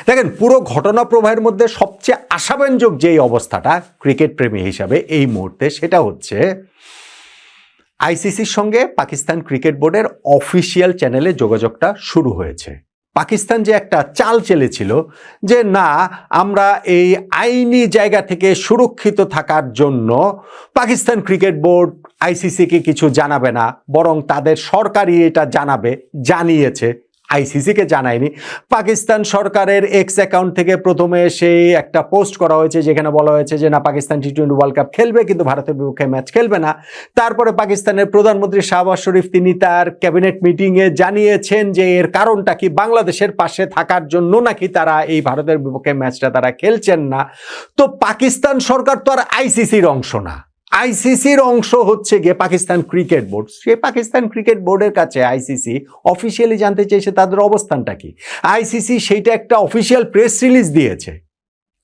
দেখেন, পুরো ঘটনা প্রবাহের মধ্যে সবচেয়ে আশাব্যঞ্জক যেই অবস্থাটা ক্রিকেট প্রেমী হিসাবে এই মুহূর্তে, সেটা হচ্ছে আইসিসির সঙ্গে পাকিস্তান ক্রিকেট বোর্ডের অফিসিয়াল চ্যানেলে যোগাযোগটা শুরু হয়েছে। পাকিস্তান যে একটা চাল চেলেছিল যে না, আমরা এই আইনি জায়গা থেকে সুরক্ষিত থাকার জন্য পাকিস্তান ক্রিকেট বোর্ড আইসিসিকে কিছু জানাবে না, বরং তাদের সরকারই এটা জানাবে, জানিয়েছে, আইসিসিকে জানায়নি। পাকিস্তান সরকারের এক্স অ্যাকাউন্ট থেকে প্রথমে সেই একটা পোস্ট করা হয়েছে যেখানে বলা হয়েছে যে না, পাকিস্তান টি-20 ওয়ার্ল্ড কাপ খেলবে কিন্তু ভারতের বিপক্ষে ম্যাচ খেলবে না। তারপরে পাকিস্তানের প্রধানমন্ত্রী শাহবাজ শরীফ তিনি তার ক্যাবিনেট মিটিংয়ে জানিয়েছেন যে এর কারণটা কি, বাংলাদেশের পাশে থাকার জন্য নাকি তারা এই ভারতের বিপক্ষে ম্যাচটা তারা খেলছেন না। তো পাকিস্তান সরকার তো আর আইসিসির অংশ না, আইসিসির অংশ হচ্ছে গিয়ে পাকিস্তান ক্রিকেট বোর্ড। সে পাকিস্তান ক্রিকেট বোর্ডের কাছে আইসিসি অফিসিয়ালি জানতে চেয়েছে তাদের অবস্থানটা কি। আইসিসি সেইটা একটা অফিসিয়াল প্রেস রিলিজ দিয়েছে।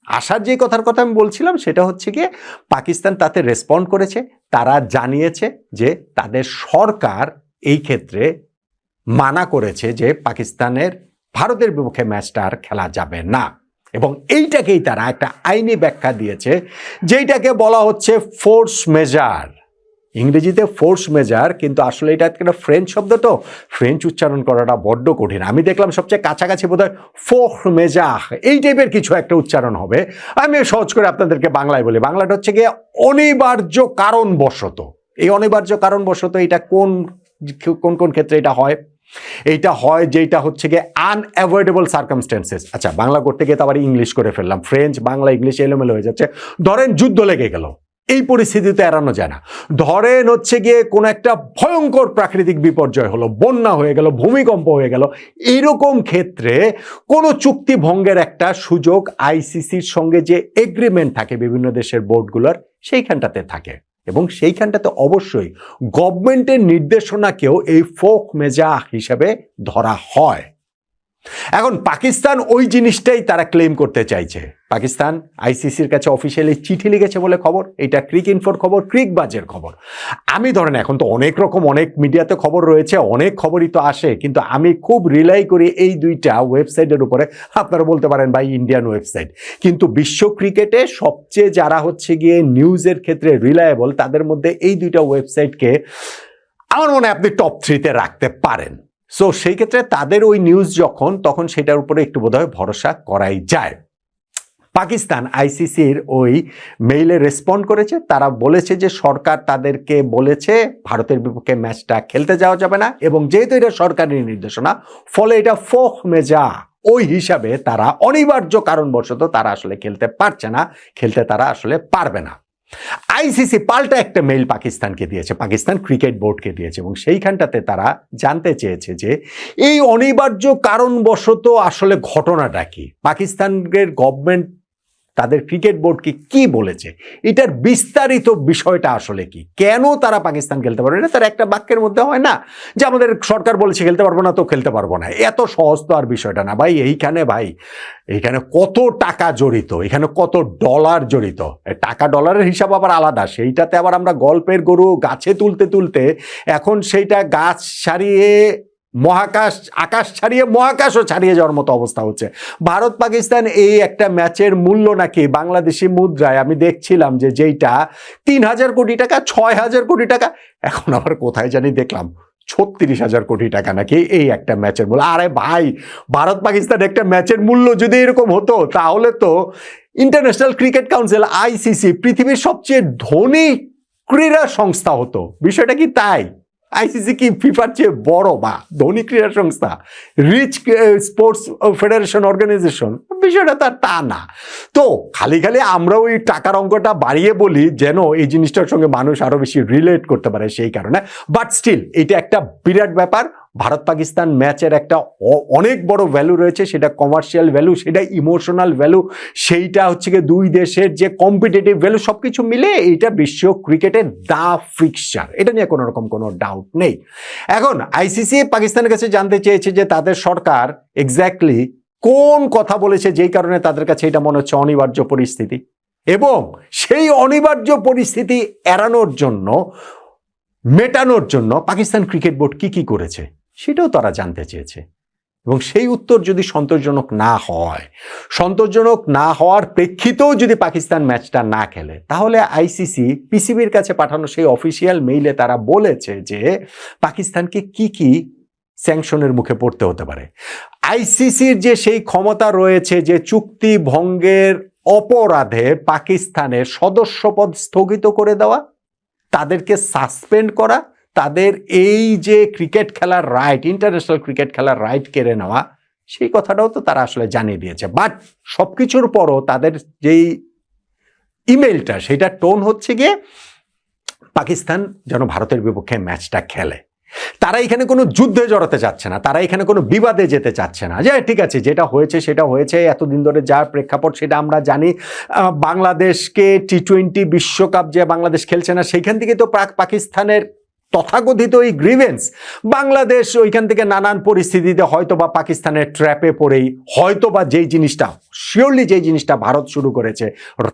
আসার যে কথার কথা আমি বলছিলাম সেটা হচ্ছে গিয়ে পাকিস্তান তাতে রেসপন্ড করেছে, তারা জানিয়েছে যে তাদের সরকার এই ক্ষেত্রে মানা করেছে যে পাকিস্তানের ভারতের বিপক্ষে ম্যাচটা আর খেলা যাবে না, এবং এইটাকেই তারা একটা আইনি ব্যাখ্যা দিয়েছে যেটাকে বলা হচ্ছে ফোর্স মেজার। ইংরেজিতে ফোর্স মেজার, কিন্তু আসলে এটা একটা ফ্রেঞ্চ শব্দ, তো ফ্রেঞ্চ উচ্চারণ করাটা বড্ড কঠিন। আমি দেখলাম সবচেয়ে কাছাকাছি বোধহয় ফোর্স মেজার এই টাইপের কিছু একটা উচ্চারণ হবে। আমি সহজ করে আপনাদেরকে বাংলায় বলি, বাংলাটা হচ্ছে গিয়ে অনিবার্য কারণবশত। এই অনিবার্য কারণবশত এটা কোন কোন ক্ষেত্রে এটা হয়? এইটা হয় যেটা হচ্ছে গিয়ে আনঅ্যাভয়েডেবল সার্কামস্ট্যান্সেস। আচ্ছা, বাংলা করতে গিয়ে তো আবার ইংলিশ করে ফেললাম, ফ্রেঞ্চ বাংলা ইংলিশ এলোমেলো হয়ে যাচ্ছে। ধরেন যুদ্ধ লেগে গেল, এই পরিস্থিতিতে এড়ানো যায় না। ধরেন হচ্ছে গিয়ে কোনো একটা ভয়ঙ্কর প্রাকৃতিক বিপর্যয় হলো, বন্যা হয়ে গেল, ভূমিকম্প হয়ে গেল, এইরকম ক্ষেত্রে কোনো চুক্তি ভঙ্গের একটা সুযোগ আইসিসির সঙ্গে যে এগ্রিমেন্ট থাকে বিভিন্ন দেশের বোর্ডগুলোর, সেইখানটাতে থাকে, এবং সেইখানটাতে অবশ্যই গভর্নমেন্টের নির্দেশনাকেও এই ফোর্স মেজার হিসাবে ধরা হয়। এখন পাকিস্তান ওই জিনিসটাই তারা ক্লেম করতে চাইছে। পাকিস্তান আইসিসির কাছে অফিসিয়ালি চিঠি লিখেছে বলে খবর, এটা ক্রিক ইনফোর খবর, ক্রিকবাজের খবর। আমি ধরেন এখন তো অনেক রকম অনেক মিডিয়াতে খবর রয়েছে, অনেক খবরই তো আসে, কিন্তু আমি খুব রিলাই করি এই দুইটা ওয়েবসাইটের উপরে। আপনারা বলতে পারেন ভাই ইন্ডিয়ান ওয়েবসাইট, কিন্তু বিশ্ব ক্রিকেটে সবচেয়ে যারা হচ্ছে গিয়ে নিউজের ক্ষেত্রে রিলায়েবল, তাদের মধ্যে এই দুইটা ওয়েবসাইটকে আমার মনে হয় আপনি টপ 3-তে রাখতে পারেন। সো সেই ক্ষেত্রে তাদের ওই নিউজ যখন, তখন সেটার উপরে একটু বোধহয় ভরসা করাই যায়। পাকিস্তান আইসিসির ওই মেইলে রেসপন্ড করেছে, তারা বলেছে যে সরকার তাদেরকে বলেছে ভারতের বিপক্ষে ম্যাচটা খেলতে যাওয়া যাবে না, এবং যেহেতু এটা সরকারি নির্দেশনা, ফলে এটা ফোর্স মেজার ওই হিসাবে তারা অনিবার্য কারণবশত তারা আসলে খেলতে পারছে না, খেলতে তারা আসলে পারবে না। আইসিসি পাল্টা একটা মেইল পাকিস্তানকে দিয়েছে, পাকিস্তান ক্রিকেট বোর্ডকে দিয়েছে, এবং সেইখানটাতে তারা জানতে চেয়েছে যে এই অনিবার্য কারণবশত আসলে ঘটনাটা কি, পাকিস্তানের গভর্নমেন্ট তাদের ক্রিকেট বোর্ডকে কি বলেছে, এটার বিস্তারিত বিষয়টা আসলে কি, কেন তারা পাকিস্তান খেলতে পারবে না। তার একটা বাক্যের মধ্যে হয় না যে আমাদের সরকার বলেছে খেলতে পারবো না তো খেলতে পারবো না, এত সহজ তো আর বিষয়টা না ভাই। এইখানে কত টাকা জড়িত, এখানে কত ডলার জড়িত, টাকা ডলারের হিসাব আবার আলাদা। সেইটাতে আবার আমরা গল্পের গরু গাছে তুলতে তুলতে এখন সেইটা গাছ ছাড়িয়ে মহাকাশ, আকাশ ছাড়িয়ে মহাকাশও ছাড়িয়ে যাওয়ার মতো অবস্থা হচ্ছে। ভারত পাকিস্তান এই একটা ম্যাচের মূল্য নাকি বাংলাদেশি মুদ্রায় আমি দেখছিলাম যে যেইটা 3,000 কোটি টাকা, 6,000 কোটি টাকা, এখন আবার কোথায় জানি দেখলাম 36,000 কোটি টাকা নাকি এই একটা ম্যাচের মূল্য। আরে ভাই, ভারত পাকিস্তান একটা ম্যাচের মূল্য যদি এরকম হতো, তাহলে তো ইন্টারন্যাশনাল ক্রিকেট কাউন্সিল আইসিসি পৃথিবীর সবচেয়ে ধনী ক্রীড়া সংস্থা হতো। বিষয়টা কি তাই? আইসিসি কি ফিফার চেয়ে বড় বা ধনী ক্রীড়া সংস্থা, রিচ স্পোর্টস ফেডারেশন অর্গানাইজেশন? বিষয়টা তার তা না। তো খালি খালি আমরা ওই টাকার অঙ্কটা বাড়িয়ে বলি যেন এই জিনিসটার সঙ্গে মানুষ আরো বেশি রিলেট করতে পারে সেই কারণে। বাট স্টিল এটা একটা বিরাট ব্যাপার। ভারত পাকিস্তান ম্যাচের একটা অনেক বড় ভ্যালু রয়েছে, সেটা কমার্শিয়াল ভ্যালু, সেটা ইমোশনাল ভ্যালু, সেইটা হচ্ছে গিয়ে দুই দেশের যে কম্পিটিটিভ ভ্যালু, সবকিছু মিলে এইটা বিশ্ব ক্রিকেটের দা ফিক্সচার, এটা নিয়ে কোনো রকম কোনো ডাউট নেই। এখন আইসিসি পাকিস্তানের কাছে জানতে চেয়েছে যে তাদের সরকার এক্স্যাক্টলি কোন কথা বলেছে যেই কারণে তাদের কাছে এটা মনে হচ্ছে অনিবার্য পরিস্থিতি, এবং সেই অনিবার্য পরিস্থিতি এড়ানোর জন্য, মেটানোর জন্য পাকিস্তান ক্রিকেট বোর্ড কি কি করেছে সেটাও তারা জানতে চেয়েছে। এবং সেই উত্তর যদি সন্তোষজনক না হওয়ার প্রেক্ষিতেও যদি পাকিস্তান ম্যাচটা না খেলে, তাহলে আইসিসি পিসিবির কাছে পাঠানো সেই অফিসিয়াল মেইলে তারা বলেছে যে পাকিস্তানকে কি স্যাংশনের মুখে পড়তে হতে পারে। আইসিসির যে সেই ক্ষমতা রয়েছে যে চুক্তি ভঙ্গের অপরাধে পাকিস্তানের সদস্যপদ স্থগিত করে দেওয়া, তাদেরকে সাসপেন্ড করা, তাদের এই যে ক্রিকেট খেলার রাইট, ইন্টারন্যাশনাল ক্রিকেট খেলার রাইট কেড়ে নেওয়া, সেই কথাটাও তো তারা আসলে জানিয়ে দিয়েছে। বাট সবকিছুর পরও তাদের যেই ইমেলটা, সেটা টোন হচ্ছে গিয়ে পাকিস্তান যেন ভারতের বিপক্ষে ম্যাচটা খেলে। তারা এখানে কোনো যুদ্ধে জড়াতে চাচ্ছে না, তারা এখানে কোনো বিবাদে যেতে চাচ্ছে না, যে ঠিক আছে যেটা হয়েছে সেটা হয়েছে, এতদিন ধরে যা প্রেক্ষাপট সেটা আমরা জানি। বাংলাদেশকে টি-20 বিশ্বকাপ যে বাংলাদেশ খেলছে না, সেইখান থেকে তো পাকিস্তানের তথাকথিত এই গ্রিভেন্স, বাংলাদেশ ওইখান থেকে নানান পরিস্থিতিতে হয়তো বা পাকিস্তানের ট্র্যাপে পড়েই হয়তো বা যেই জিনিসটা শিওরলি যেই জিনিসটা ভারত শুরু করেছে,